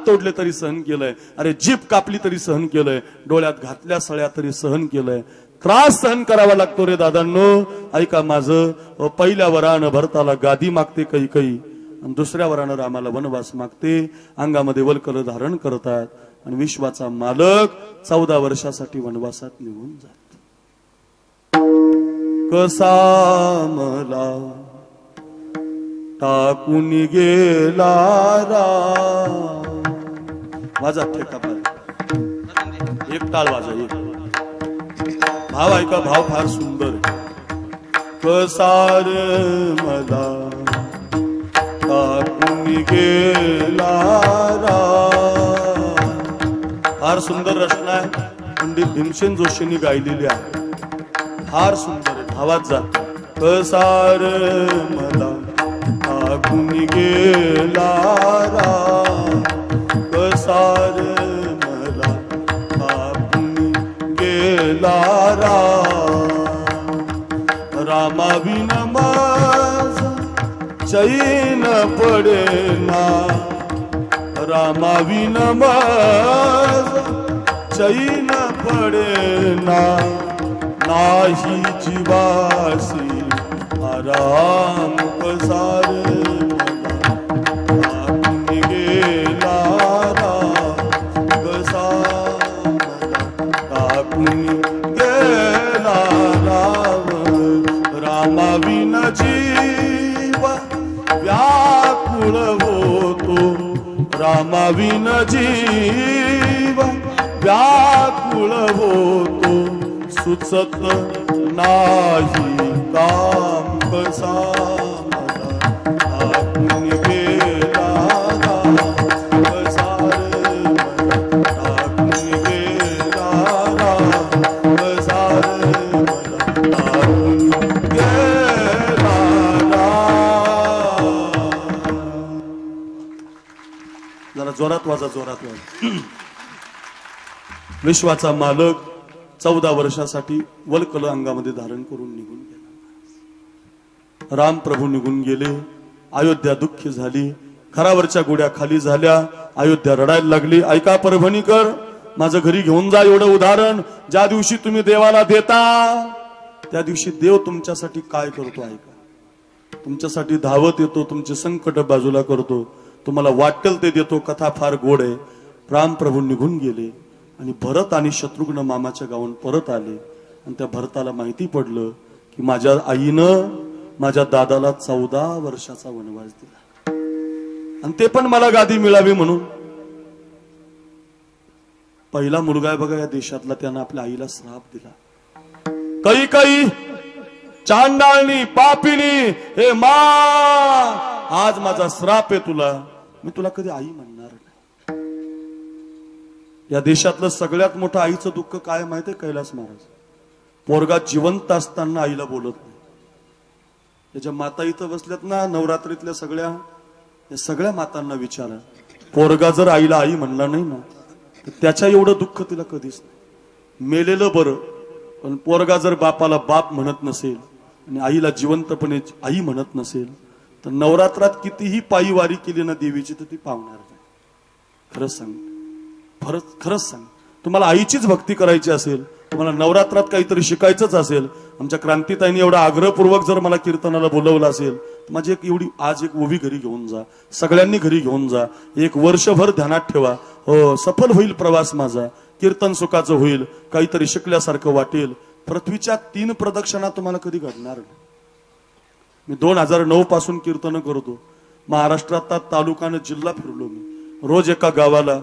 तोडले तरी सहन केलंय, अरे जीभ कापली तरी सहन केलंय, डोळ्यात घातल्या सळ्या तरी सहन केलंय. त्रास सहन करावा लागतो रे दादांनो. ऐका माझं, पहिल्या वरानं भरताला गादी मागते कैकई आणि दुसऱ्या वरानं रामाला वनवास मागते. अंगामध्ये वल्कल धारण करतात आणि विश्वाचा मालक 14 वर्षासाठी वनवासात निघून जात. कसा मला टाकून गेला राम. वाजा ठेका पाय, एक टाळ वाजा, एक भाव ऐका, भाव फार सुंदर आहे. कसार मला टाकून गेला राम. फार सुंदर रचना आहे, पंडित भीमसेन जोशींनी गायलेली आहे, फार सुंदर आहे. भावात जा. कसार मला टाकून गेला राम, कसार मला टाकून गेला राम. रामाविन माझ चैन पडेना, रामाविन माझ चैन पडेना. नाही जीवासी आराम, कसार मला टाकून गेला राम, कसार मला टाकून गेला राम. रामाविन जीव व्याकुळ होतो, रामाविन जीव व्याकुळ होतो. सुचत नाही काम, कसा मला टाकून गेला राम, कसार मला टाकून गेला राम, कसार मला टाकून गेला राम. जरा जोरात वाजा, जोरात वाजा. विश्वाचा मालक 14 वर्षासाठी वल्कल अंगामध्ये धारण करून निघून गेला. राम प्रभू निघून गेले. अयोध्या दुःखी झाली, घरावरच्या गोड्या खाली झाल्या, अयोध्या रडायला लागली. ऐका परभणीकर, माझं घरी घेऊन जा एवढं उदाहरण. ज्या दिवशी तुम्ही देवाला देता त्या दिवशी देव तुमच्यासाठी काय करतो ऐका. तुमच्यासाठी धावत येतो, तुमचे संकट बाजूला करतो, तुम्हाला वाटेल ते देतो. कथा फार गोड आहे. राम प्रभू निघून गेले आणि भरत आणि शत्रुघ्न मामाच्या गावून परत आले. आणि त्या भरताला माहिती पडलं की माझ्या आईनं माझ्या दादाला 14 वर्षाचा वनवास दिला आणि ते पण मला गादी मिळावी म्हणून. पहिला मुलगा आहे बघा या देशातला, त्यानं आपल्या आईला श्राप दिला. कैकई चांडाळणी पापिणी, हे मा, आज माझा श्राप आहे तुला, मी तुला कधी आई म्हणणार नाही. या देशातलं सगळ्यात मोठं आईचं दुःख काय माहितीये कैलास महाराज? पोरगा जिवंत असताना आईला बोलत नाही. त्याच्या माता इथं बसल्यात ना नवरात्रीतल्या सगळ्या मातांना विचारा, पोरगा जर आईला आई म्हणला नाही ना तर त्याच्या एवढं दुःख तिला कधीच नाही. मेलेलं बरं, पण पोरगा जर बापाला बाप म्हणत नसेल आणि आईला जिवंतपणे आई म्हणत नसेल तर नवरात्रात कितीही पायी वारी केली ना देवीची तर ती पावणार नाही. खरंच सांग, खरंच सांग, तुम्हाला आईचीच भक्ती करायची असेल, तुम्हाला नवरात्रात काहीतरी शिकायचंच असेल, आमच्या क्रांतीताईंनी एवढा आग्रहपूर्वक जर मला कीर्तनाला बोलवलं असेल तर माझी आज एक ओवी घरी घेऊन जा, सगळ्यांनी घरी घेऊन जा, एक वर्षभर ध्यानात ठेवा. हो, सफल होईल प्रवास माझा, कीर्तन सुखाचं होईल, काहीतरी शिकल्यासारखं वाटेल. पृथ्वीच्या 3 प्रदक्षिणा तुम्हाला कधी घडणार नाही. मी 2009 पासून कीर्तन करतो. महाराष्ट्रात तालुकानं जिल्हा फिरलो मी. रोज एका गावाला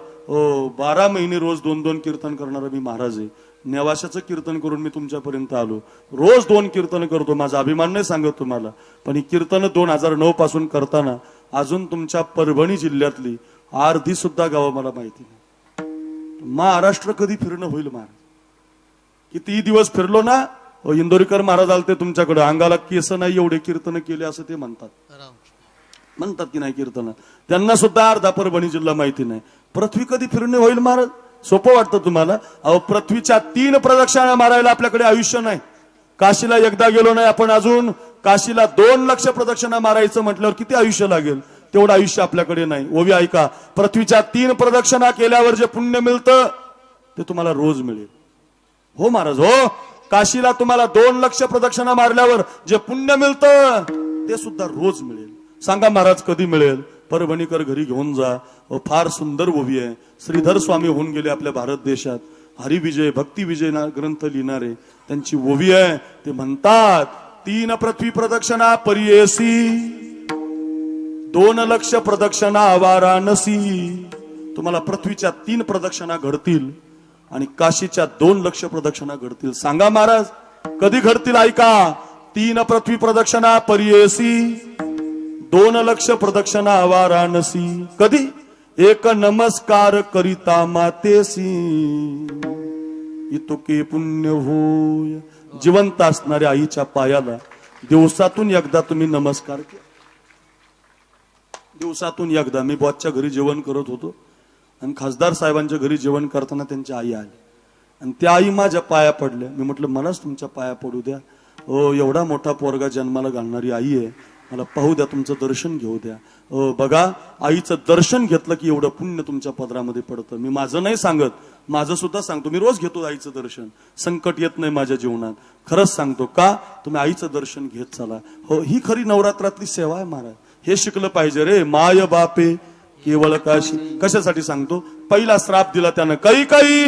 12 महिने रोज 2-2 कीर्तन करणारा मी महाराज आहे. नेवाशाचं कीर्तन करून मी तुमच्यापर्यंत आलो. रोज 2 कीर्तन करतो. माझा अभिमान नाही सांगत तुम्हाला, पण ही कीर्तन 2009 पासून करताना अजून तुमच्या परभणी जिल्ह्यातली अर्धी सुद्धा गावं मला माहिती नाही. महाराष्ट्र कधी फिरणं होईल महाराज? किती दिवस फिरलो ना. इंदोरीकर महाराज आलते तुमच्याकडे, अंगाला केस नाही एवढे कीर्तन केले असं ते म्हणतात की नाही कीर्तन, त्यांना सुद्धा अर्धा परभणी जिल्हा माहिती नाही. पृथ्वी कधी फिरणे होईल महाराज? सोपं वाटतं तुम्हाला? अहो, पृथ्वीच्या 3 प्रदक्षिणा मारायला आपल्याकडे आयुष्य नाही. काशीला एकदा गेलो नाही आपण, अजून काशीला 2 लक्ष प्रदक्षिणा मारायचं म्हटल्यावर किती आयुष्य लागेल? तेवढं आयुष्य आपल्याकडे नाही. ओवी ऐका, पृथ्वीच्या 3 प्रदक्षिणा केल्यावर जे पुण्य मिळतं ते तुम्हाला रोज मिळेल. हो महाराज, हो. काशीला तुम्हाला 2 लक्ष प्रदक्षिणा मारल्यावर जे पुण्य मिळतं ते सुद्धा रोज मिळेल. सांगा महाराज कधी मिळेल? परभणीकर घरी घेऊन जा. फार सुंदर ओवी आहे. श्रीधर स्वामी होऊन गेले आपल्या भारत देशात. हरिविजय भक्ती विजय ग्रंथ लिहिणारे, त्यांची ओवी आहे. ते म्हणतात 3 पृथ्वी प्रदक्षिणा परियेसी, 2 लक्ष प्रदक्षिणा वाराणसी. तुम्हाला पृथ्वीच्या 3 प्रदक्षिणा घडतील आणि काशीच्या 2 लक्ष प्रदक्षिणा घडतील. सांगा महाराज कधी घडतील? ऐका, 3 पृथ्वी प्रदक्षिणा परियेसी, 2 लक्ष प्रदक्षिणा वाराणसी. कधी? 1 नमस्कार करिता मातेसी, इतके पुण्य होय. जिवंत असणाऱ्या आईच्या पायाला दिवसातून एकदा तुम्ही नमस्कार केला. दिवसातून एकदा. मी बॉसच्या घरी जेवण करत होतो आणि खासदार साहेबांच्या घरी जेवण करताना त्यांची आई आली आणि त्या आई माझ्या पाया पडल्या. मी म्हटलं मलाच तुमच्या पाया पडू द्या. ओ, एवढा मोठा पोरगा जन्माला घालणारी आई आहे, मला पाहू द्या, तुमचं दर्शन घेऊ द्या. बघा, आईचं दर्शन घेतलं की एवढं पुण्य तुमच्या पदरामध्ये पडतं. मी माझं नाही सांगत, माझं सुद्धा सांगतो. मी रोज घेतो आईचं दर्शन. संकट येत नाही माझ्या जीवनात. खरंच सांगतो. का? तुम्ही आईचं दर्शन घेत चला. हो, ही खरी नवरात्रातली सेवा आहे महाराज. हे शिकलं पाहिजे रे. माय बापे केवळ काशी. कशासाठी सांगतो? पहिला श्राप दिला त्यानं, काही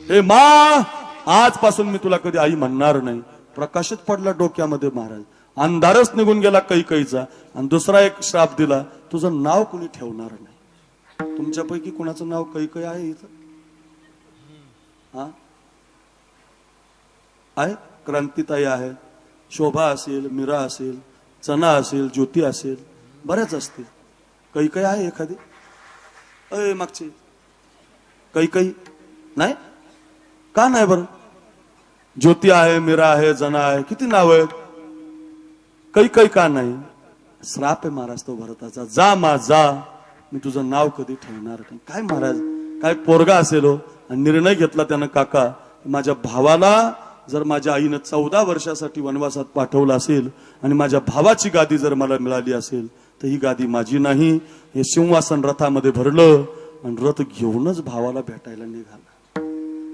हे मा, आजपासून मी तुला कधी आई म्हणणार नाही. प्रकाशित पडला डोक्यामध्ये महाराज. अंधारच निघून गेला कैकईचा. आणि दुसरा एक श्राप दिला, तुझं नाव कुणी ठेवणार नाही. तुमच्यापैकी कुणाचं नाव कैकई आहे इथं? हा आहे? क्रांतीताई आहे, शोभा असेल, मीरा असेल, चना असेल, ज्योती असेल, बऱ्याच असतील. कैकई आहे एखादी? अय मागची कैकई नाही? का नाही बरं? ज्योती आहे, मीरा आहे, जना आहे, किती नाव आहेत. कैकई का नाही? श्राप आहे महाराज तो भरताचा. जा मा जा, मी तुझं नाव कधी ठेवणार नाही. काय महाराज, काय पोरगा असेल हो. आणि निर्णय घेतला त्यानं, काका माझ्या भावाला जर माझ्या आईनं 14 वर्षासाठी वनवासात पाठवलं असेल आणि माझ्या भावाची गादी जर मला मिळाली असेल तर ही गादी माझी नाही. हे सिंहासन रथामध्ये भरलं आणि रथ घेऊनच भावाला भेटायला निघाला.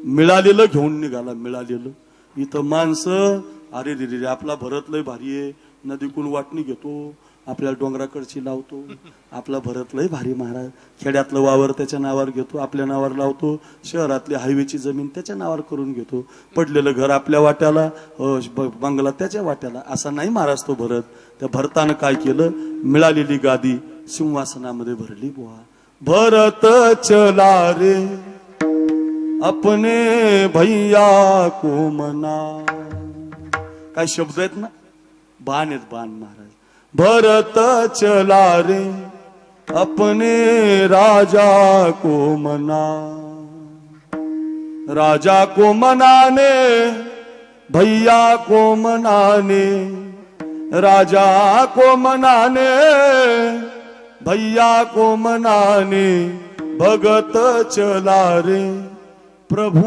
मिळालेलं घेऊन निघाला. मिळालेलं. इथं माणसं, अरे रे रे, आपला भरत लय भारी आहे, नदीकून वाटणी घेतो, आपल्या डोंगराकडची लावतो. आपला भरत लय भारी महाराज. खेड्यातलं वावर त्याच्या नावावर घेतो, आपल्या नावावर लावतो. शहरातली हायवेची जमीन त्याच्या नावावर करून घेतो. पडलेलं घर आपल्या वाट्याला, बंगला त्याच्या वाट्याला. असा नाही महाराज तो भरत. त्या भरतानं काय केलं? मिळालेली गादी सिंहासनामध्ये भरली. बुवा भरत चला रे अपने भैया को मना. काय शब्द आहेत ना, बाण आहेत, बाण महाराज. भरत चला रे अपने राजा को मना, राजा को मनाने भैया को मनाने, राजा को मनाने भैया को मनाने, भगत चला रे प्रभु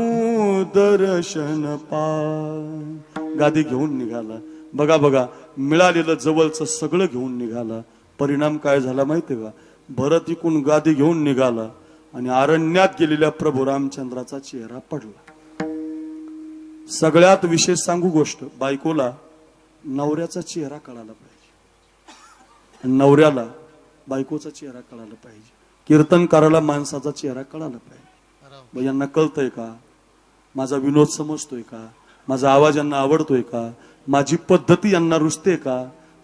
दर्शन पाय. गादी घेऊन निघाला. बघा बघा, मिळालेलं जवळचं सगळं घेऊन निघाला. परिणाम काय झाला माहितीये का? भरत इकून गादी घेऊन निघाला आणि अरण्यात गेलेल्या प्रभू रामचंद्राचा चेहरा पडला. सगळ्यात विशेष सांगू गोष्ट, बायकोला नवऱ्याचा चेहरा कळाला पाहिजे, नवऱ्याला बायकोचा चेहरा कळाला पाहिजे, कीर्तनकाराला माणसाचा चेहरा कळाला पाहिजे. यांना कळतंय का? माझा विनोद समजतोय का? माझा आवाज यांना आवडतोय का? माझी पद्धती यांना रुचते का?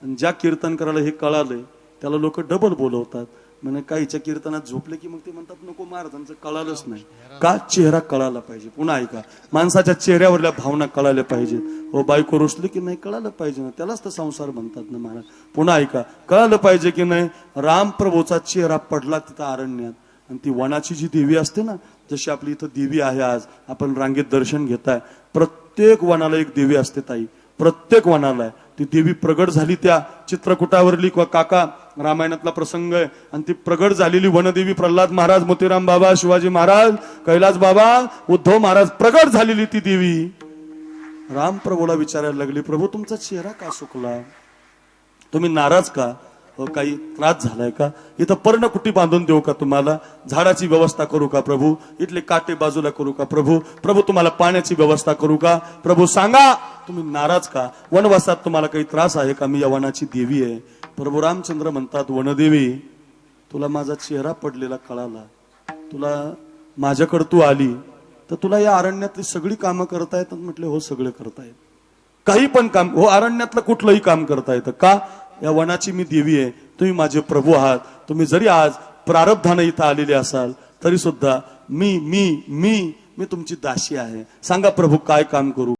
आणि ज्या कीर्तनकाराला हे कळालंय त्याला लोक डबल बोलवतात. म्हणजे काहीच्या कीर्तनात झोपले की मग ते म्हणतात नको महाराजांचं कळालंच नाही का? चेहरा कळाला पाहिजे. पुन्हा ऐका, माणसाच्या चेहऱ्यावरल्या भावना कळाल्या पाहिजेत. हो, बायको रुसली की नाही कळालं पाहिजे ना, त्यालाच तर संसार म्हणतात ना महाराज. पुन्हा ऐका, कळालं पाहिजे की नाही? रामप्रभूचा चेहरा पडला तिथं अरण्यात. आणि ती वनाची जी देवी असते ना, जशी आपली इथं देवी आहे, आज आपण रांगेत दर्शन घेताय, प्रत्येक वनाला एक देवी असते ताई, प्रत्येक वनाला. ती देवी प्रगट झाली त्या चित्रकूटावरली. काका रामायणातला प्रसंग आहे. आणि ती प्रगट झालेली वनदेवी प्रल्हाद महाराज, मोतीराम बाबा, शिवाजी महाराज, कैलास बाबा, उद्धव महाराज, प्रगट झालेली ती देवी रामप्रभूला विचारायला लागली, प्रभू तुमचा चेहरा का सुकला? तुम्ही नाराज का? काही त्रास झालाय का? इथं पर्णकुटी बांधून देऊ का तुम्हाला? झाडाची व्यवस्था करू का प्रभू? इथले काटे बाजूला करू का प्रभू? प्रभू तुम्हाला पाण्याची व्यवस्था करू का प्रभू? सांगा, तुम्ही नाराज का? वनवासात तुम्हाला काही त्रास आहे का? मी या वनाची देवी आहे. प्रभू रामचंद्र म्हणतात, वनदेवी, तुला माझा चेहरा पडलेला कळाला, तुला माझ्याकडे तू आली, तर तुला या अरण्यातली सगळी कामं करता येतात? म्हटले, हो, सगळे करता येत. काही पण काम, हो, अरण्यातलं कुठलंही काम करता येतं का? या वनाची मी देवी आहे, तुम्ही माझे प्रभू आहात. तुम्ही जरी आज प्रारब्धाने इथं आलेले असाल तरी सुद्धा मी मी मी मी तुमची दासी आहे. सांगा प्रभू, काय काम करू?